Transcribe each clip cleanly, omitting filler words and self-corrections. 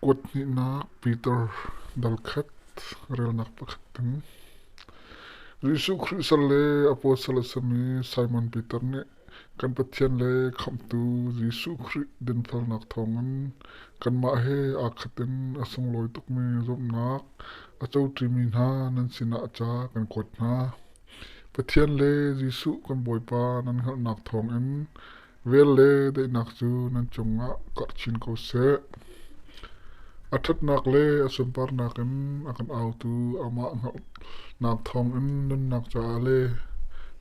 กวดนี่นะปีเตอร์ดัลคัดเรียลนักประคัดถึงริสุคริสเลอโปสลสมีไซมอนปีเตอร์เนี่ยกันปะเทียนเลคำตูริสุคริดินฟัลนักทองกันกันมาเฮอาคัดินอสงลอยตุกมีรบนักอาเจ้าตรีมีนานันสินาจากันกดนาปะเทียนเลริสุกันบอยปานันขันักทองเอ็นเวลเลได้นักจูนันจงะกัดชินเขาเสอาทิตย์นักเล่สมปาร์นักเอ็นอากันเอาตูอามานักทองเอ็นนันนักจ่าเล่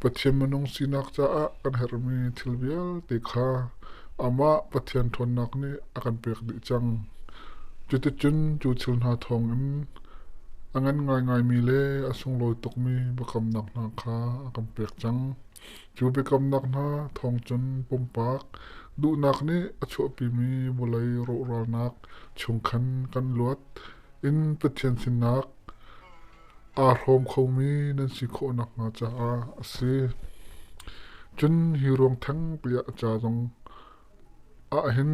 ปัจเจมนงสีนักจ่ากันเฮรมีทิลเบียลติขาอามาปัจเจนทนนักนี่อากันเปียกดิจังจุดจุนจุดทิลนาทองเอ็นอังันง่ายมีเล่อาสงลอยตกมีบกำนักนาคาอากันเปียกจังจูบกำนักนาทองจนปุ่มปากดูนักนี่อชวปีมีบุไลโรรานักชงขันกันลวดอินเปเทียนสินักอารมณ์เขามีนั่นสิโคนักมาจ้าสิจนฮิรวงทั้งเปียจ่าตรงเห็น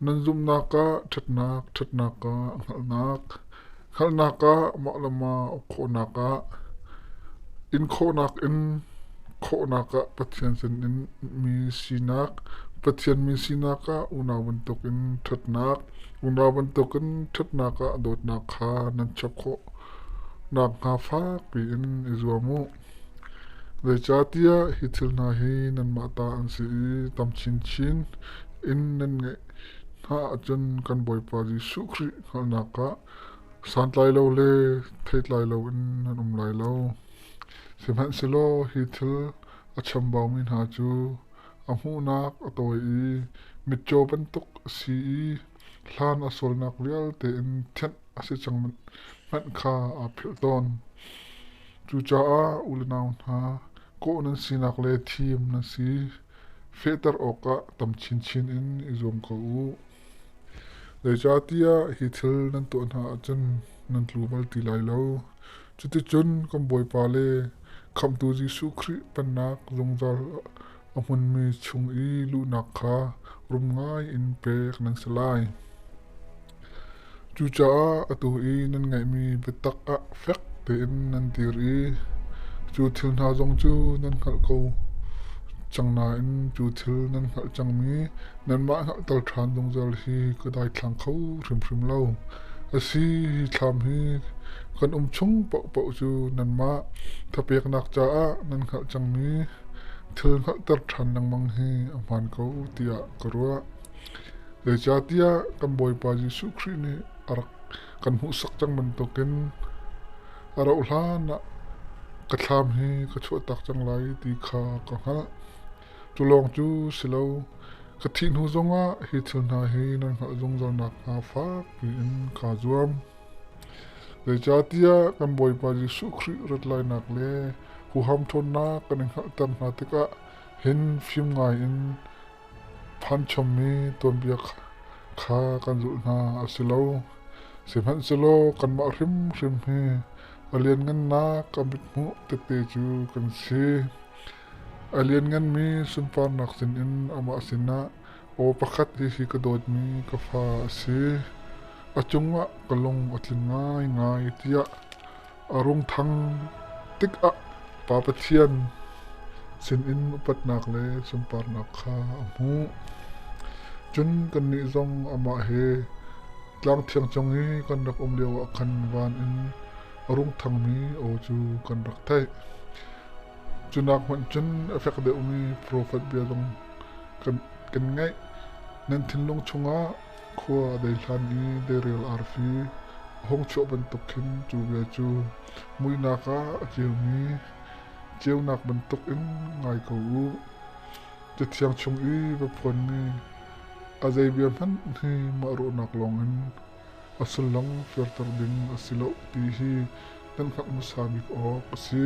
นั่นซุมนักกะทัดนักกะขัลนักกะมาละมาโคนักกะอินโคนักอินโคนักะปะเทียนสินอินมีสีนักปะเทียนมีสีนักะอุณาวันตกินทัดนักอุณาวันตกินทัดนักะโดดนักขานันชับโคนักหาฟ้าปีอินอิจวามุเลยจาติยาฮิติลนาฮีนันมาตาอันสีตำชินอินนันเงถ้าจนกันบ่อยปาริสุคริขัลนักะสันไลเลวเลเทไลเลวอินนันไลเลวสิมันสิโลฮิตลอัชมบามินหาจูอามูนักอตัวมิโจเป็นตุกสีลานอสวลนักเรียลเตอินเทนอาศัยจังมันข้าอาพิลตอนจูจ้าอุลนาวนาโกนันสีนักเลทีมนันสีเฟเตอร์โอกะตำชินอินอิจอมกูเลยจาติยาฮิตลนันตัวนาจันนันลูบัลติไลโลจุดจุนกับบอยปาเลคำตูจิสุคริปนักลงจาอมุนมีชงอีลูนักขารุมง่ายอินเปกนันสลายจูจ้าอตูอีนันไงมีเบตักอะเฟกเตนนันตีรีจูทิลนาจงจูนันขัลกูจังนาอินจูทิลนันขัลจังมีนันมาขัลตัลทรานจงจาลีก็ได้ทางเขาริมเล่าอาศัยทำให้กันชงปะจูนันมาถ้าเปียกนักจ้านันขัลจังมีเธอขัลตัดทันนังมังฮีอมันเขาเตียกรัวเลยจ้าเตียกันบ่อยปาจิสุครีนี่อารักกันหูสักจังมันตกินอาราอุลานะกระทำให้กระชวตักจังไรตีขากังฮะจุลองจูสิเลวกระทินหูจงอ่ะฮิตนาฮีนันขัลจงจานักอาฟ้าปีนขาจวมเลยจาติยากันบ่อยปาจิสุครีรัดไลนักเล่หูหำทนนักกันขัลตันนาติกะเห็นฟิมไงอินพันชมีตัวเบียกขากันจุนาสิเลวสิมันสิโลกันมาริมเฮอเลียนเงินนักกันบิดมุเตเตจูกันซีอเลียนเงินมีสุนปานนักสินอินอามาสินะโอประคัดที่กระโดดมีกาฟาซีอาจงวะกลงอัดง่ายที่ยะอารมณ์ทังติกอะปาปเทียนสินอินอุปัตนักเลยสุนปานนักขาอมูจนกันนิจงอามาเฮกลางเทียงจงนี้กันรักเลียวคันวานอินอารมณ์ทังมีโอจูกันรักไทยจุนักมันจนเอฟเฟกต์เดอมีโปรไฟล์เบียดงกันง่ายนั่นทิ้งลงชงะขวาได้ทันอีได้เรียลอาร์ฟีห้องโชบันตุกินจูเบียจูมุยนักะเจียวมีเจียวนักบันตุกินง่ายกูจะเทียงชงอีแบบคนนี้อาใจเบียมันที่มารุนักลงอินอาศัยลงฟิลเตอร์ดินอาศัยโลตีฮีนั่นขับมุสาบิกออกสิ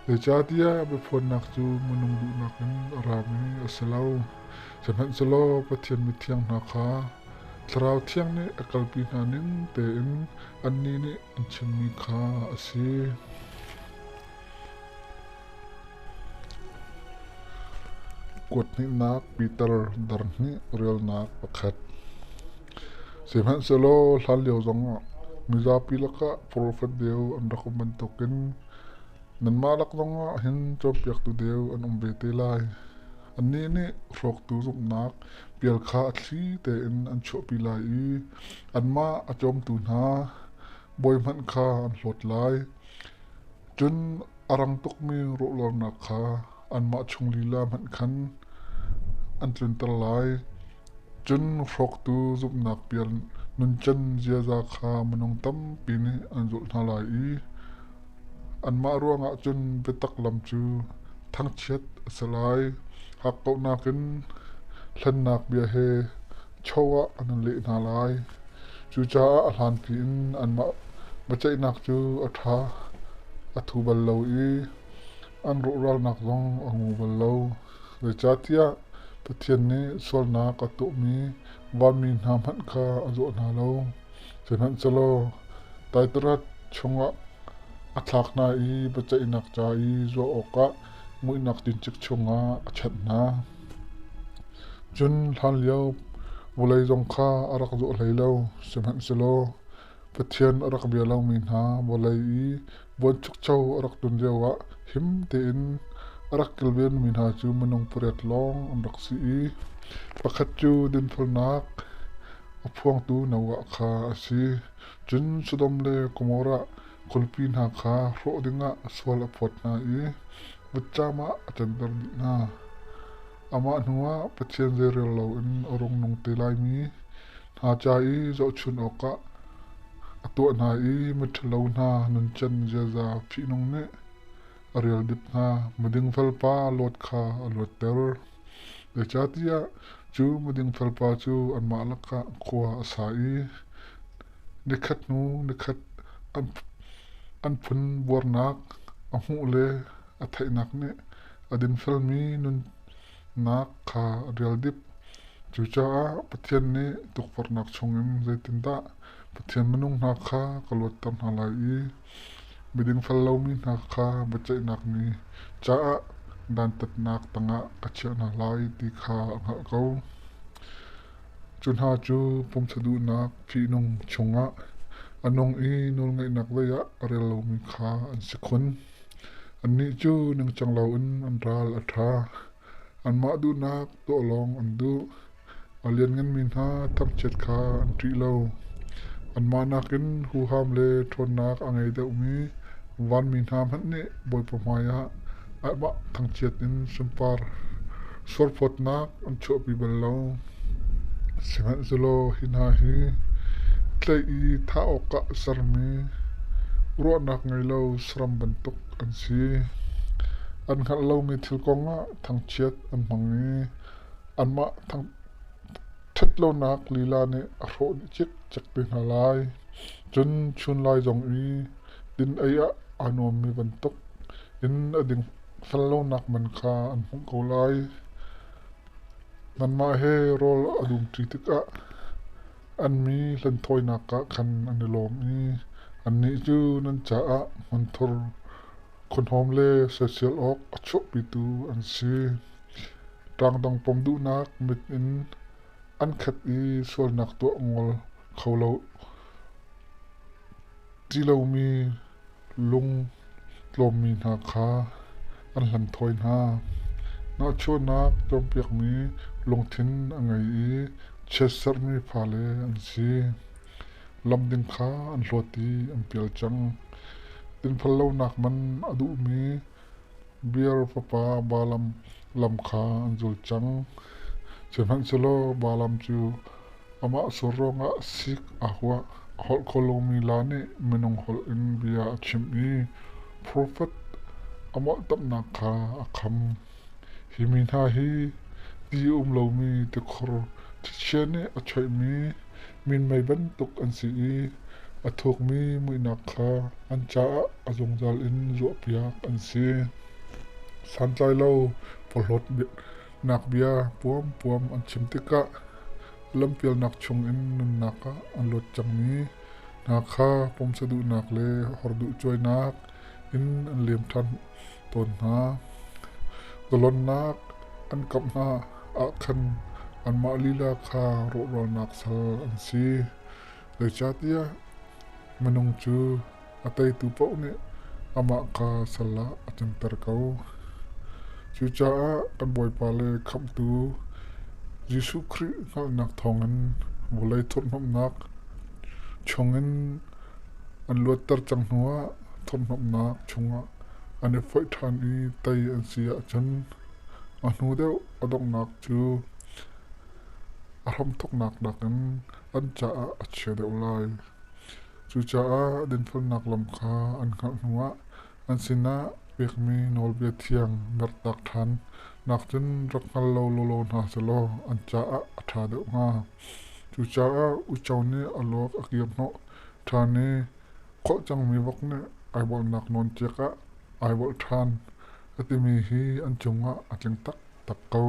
เดี๋ยวจ้าที่ยแบบคนนักจูมันนุ่งดูนักอินรามีอาศัยเราฉันเห็นสโลปะเทียนมิเทียงนักขาสราวเทียงนี่อักลปีนานินเตอินอันนี้นี่อันชิมีขาสิกวดนี่นักปีเตอร์ดาร์นี่เรียลนักประคัด Semen selo hal liao zong mizapi laka profet deu an rakuman token nan malak zong hin chop yak tu deu an umbete lai an ni rok tu zup nak pial kha athli te in an chop pi lai I an ma achom tu na boy man kha an hlot lai chun arang tok mi ro lor nak kha an ma chung lila man khan an tlun tar lai chun rok tu zup nak pial nun chen zia za kha manong tam pi ni an zul na lai I an ma ruanga chun betak lam chu thang chet salai hak ko nakin hlan nak bia he chowa an le na lai chu cha a hlan pi in an ma bachai nak chu atha athu bal lo I an ro ral nak zong angu bal lo le cha tia pathian ni sol na ka tu mi wan mi na man kha azo na lo chenan chalo tai trat chunga athak na I bachai nak cha I zo oka mui nak tin chik chunga achat na chun hlan liao bulai zong kha arak zo hlei lo cheman chalo pathian arak bia lo mi na bulai I bon chuk chau arak tun dewa him te in arak kelben min ha chu manong puret long andak si I pakhat chu din phulnak aphuang tu nawa kha asi chun sudom le komora kulpin ha kha ro dinga swal aphot na I bachama atandar na ama nuwa pathian zerel lo in orong nong te lai mi ha cha I zo chun oka ato na I mithlo na nun chen za phi nong ne arial dip na muding falpa lot kha alot ter le chatia chu muding falpa chu an ma laka khwa asai nikhat nu nikhat an phun bornak amu le athai nak ne adin filmi nun nak kha arial dip chu cha pathian ni tukpar nak chungim zaitin da pathian manung na kha kalot tam halai I miding fallo mi na kha bachai nak ni cha dan tat nak tanga kacha na lai ti kha nga ko chun ha chu pum chadu nak phi nong chunga anong I nol ngai nak le ya relo mi kha an sikhun an ni chu nang chang lo in an ral atha an ma du nak to long an du alian ngan min ha tam chet kha an tri lo an ma nakin hu ham le thon nak angai de mi wan min ham han ne boy pamaya ama thang chet in sumpar sorpot nak an cho pi bal lo seman zolo hina hi tlai I tha oka sarmi ro nak ngai lo sram bantuk an si an khat lo mi thil konga thang chet an mangi an ma thang that lo nak lila ne a ro ni chik chak pe na lai chun lai jong I din aya anom mi bantuk in ading fallo nak man kha an hung ko lai nan ma he rol adum tritika an mi lan thoi naka khan an lom I an ni chu nan cha a man thor kon hom le social ok acho pi tu an si tang dang pom du nak mit in an khat I sol nak to ngol kholo ti lo mi lung tlom mi na kha an lan thoi na na cho nak tom piak mi lung thin angai I chesar mi phale an si lam ding kha an hloti an pial chang tin phallo nak man adu mi beer papa balam lam kha an zul chang cheman chalo balam chu ama soronga sik ahwa hol kolomi lane menong hol in bia chim I prophet ama tam na kha akham himin ha hi ti lo mi te khor chene achai mi min mai ban tuk an si I athok mi mui na kha an cha azong zal in zo piak an si san chai lo polhot nak bia puam an chim tika lam pial nak chung in nun naka an lot chang mi nakha pom sadu nak le hordu choi nak in an lem than ton na golon nak an kap na a khan an ma lila kha ro nak sal an si เลยชาติยะมันงจูอัตยตุปะเนี่ยอามาคาสละอาจารย์ตะเกาจูจ้ากันบ่อยปาเลยคำตูยิสุครินักนักทองเงินบุเลยทนน้ำหนักชงเงินอันลวดตรจังหัวทนน้ำหนักชงอ่ะอันนี้ไฟทานอีไตอันเสียจนอันหูเดียวอดงหนักจูอารมณ์ทุกหนักดักนั้นอันจะอัจฉริยะจูจ้าดินพลนักลำคาอันขันหัวอันสินะเบียกมีนอลเบียเทียงเมรตักทันนักจนรักกันโลโลโลนาสโลอันจะอัฐาเดมาจูจ้าอุจาวนี้อโลกอักยมโนทานีก็จังมีวักเนี่ยไอบอลนักนนเจกะไอบอลทานอติมีฮีอันจงะอัจงตักตักเกา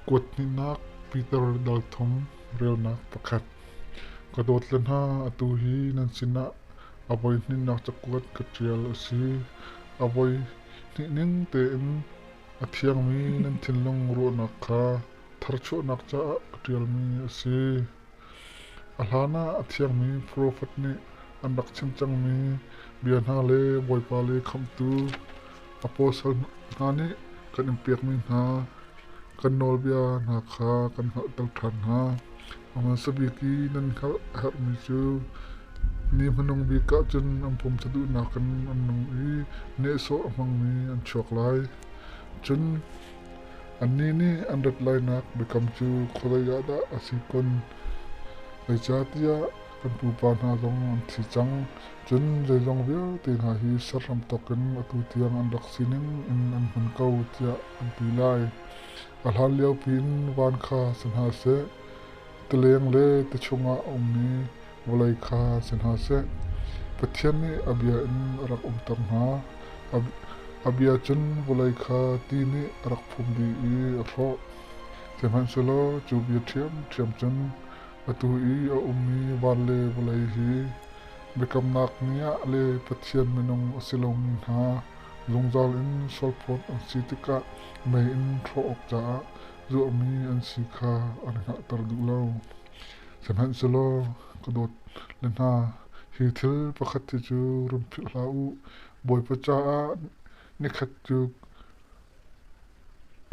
กวดนินักปีเตอร์ดัลทอมเรียวนักประคัดกระโดดเล่นห้าอตูฮีนันสินะอาบอยนินักจะกวดกระเจียลสีอาบอยนินิ่งเต็มอาเทียงมีนันทินลงรัวนักขาทาร์ชัวนักจะกระเจียลมีสีอาลานาอาเทียงมีโปรฟัตนี่อันดักชิมจังมีเบียนฮาเลบอยปาเลคำตูอโปสัลนานี่กันอิมเปียกมีนากันโนลเบียนาคากันหัตัลทันฮาอามันสบิกีนันเขาหัดมิจูนี่มันงบีกะจนอันผมจะดูนักกันอันนงอีเนโซมังมีอันชอกไลจนอันนี้นี่อันดัดไลนักเบคำจูโคดายาดาอาศิคนเลยจัดยากันปูปานาลงอันที่จังจนใจลงเบียตีนหาฮีสรำตอกันอตุเตียงอันดักสินิงอันมันเก่าเตียอันปีไลอัลฮัลเลียวพินวานคาสันหาเสตะเลียงเลตะชงอาอมนี้วลัยคาสันหาเสปะเทียนนี่อเบียอินรักตังหาอเบียจันวลัยคาตีนี่รักพุมดีอีรอเซมันสโลจูเบียเทียมจันอตุอีอมนี้วานเลวลัยฮีเบกำนักเนียเลปะเทียนมนงสิลงมินหาลงจอลอินสอลพอดอันสิติกะไม่อินทรอกจ้าจูมีอันสิคาอันหักตรดุเลาสมัยสโลกระโดดเล่นหาฮิทิลประคัตจูรุมพิลาอูบอยประจ้านิคัตจู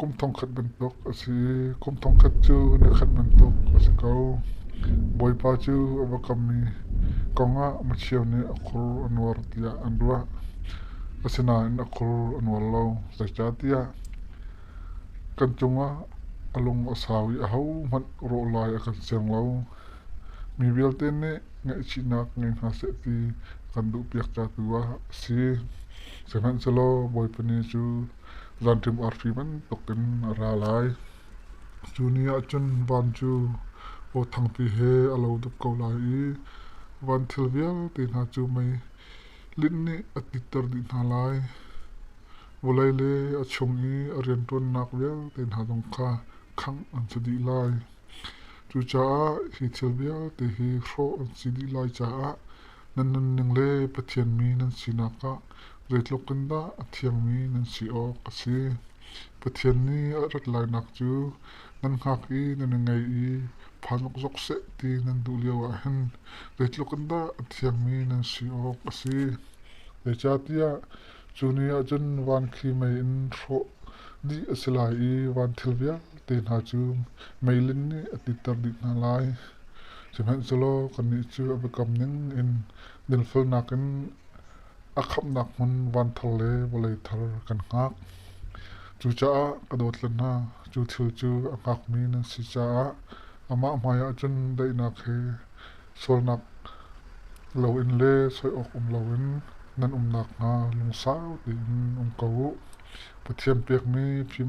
กุมทองขัดบรรทุกสิกุมทองขัดจูนิคัดบรรทุกสิเขาบอยป้าจูอวกามีกองอ่ะมาเชียวเนี่ยครูอันวาร์ติยาอันรัวสินาอันครูอันวาร์เลาสัจจติยากันจงอ่ะอารมณ์สาวิอาหูมันโรลายกันเสียงเรามีเวลเต้นเนี่ยไงชินักไงหาเสตีกันดูเปียกจัตัวสิเสมันสโลบอยปนีจูรันทิมอาร์ฟีมันตกกันราลายจูนี่อาจนวันจูโอทังปีเฮอลาวดุบเกาลายวันเทลเวียตีนาจูไม่ลิ้นนี่อติตรดินาลายวลัยเลอชงอีอเรียนตัวนักเวียตีนาตงคาขังอันสดีลายจูจ้าฮิเทลเวียตีฮิโรอันสดีลายจ้านั่นนึงเลปะเทียนมีนั่นสินักะเรทลกันดาเทียงมีนั่นสิออกสิปะเทียนนี้รัดลายนักจูนั่นหักอีนั่นไงอีพานกจกเสตีนั่นดูเลียวหันเรทลกันดาเทียงมีนั่นสิออกสิเดชาติยาจูนี่อาจนวันคีไม่อินโรดีสลายวันเทลเวียเต็นหาจูไม่ลินนี่อติตรดินาลายจะเป็นสโลกันนี้จูอเบกำนึงอินเดินฟิลนักอินอักขนักมันวันทะเลบเลยทะเลกันงักจูจ้ากระโดดเล่นหน้าจูทิวจูอักมีนันสิจ้าอามาหมายจนได้นักเฮโซลนักเราอินเล่สวยออกเราอินนั่นนักงาลงสาวดินเกาปะเทียมเปียกมีพิม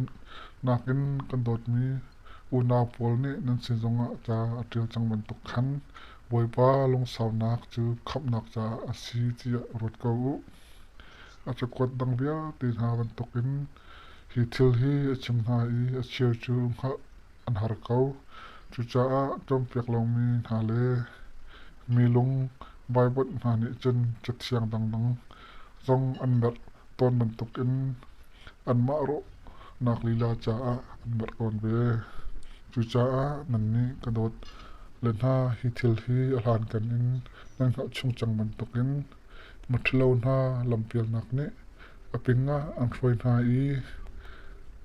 นักอินกันโดดมีอุณาโพลนี่นั่นสิจงอาจาเทียวจังมันตกขันบอยป้าลงสาวนักจูขับนักจาอาศีที่รถเกาอาจจะกดดังเบียตีนหามันตกินฮิทิลฮีชิมหาอีเชียวจูงหาอันหารเกาจูจ้าจอมเปียกลงมีหาเลมีลงใบบดหานี่จนจัดเสียงดังๆจงอันแบบตอนมันตกินอันมาโรนักลีลาจ้าอันแบบก่อนเบ chu cha nan ni kadot len ha hi thil hi alan kan in nan khau chung chang man tokin mathlo na lampial nak ne apinga ang thoi na I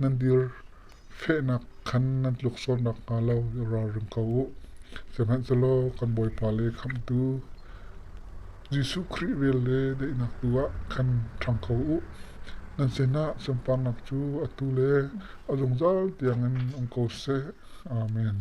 nan dir fe nak khan nan luk sol nak ka lo ra rim ko seman solo kan boy pale kham tu Jisu Kri vele de nak tua kan thang ko nan sena sampang nak chu atule azong zal tiang an ong ko se amen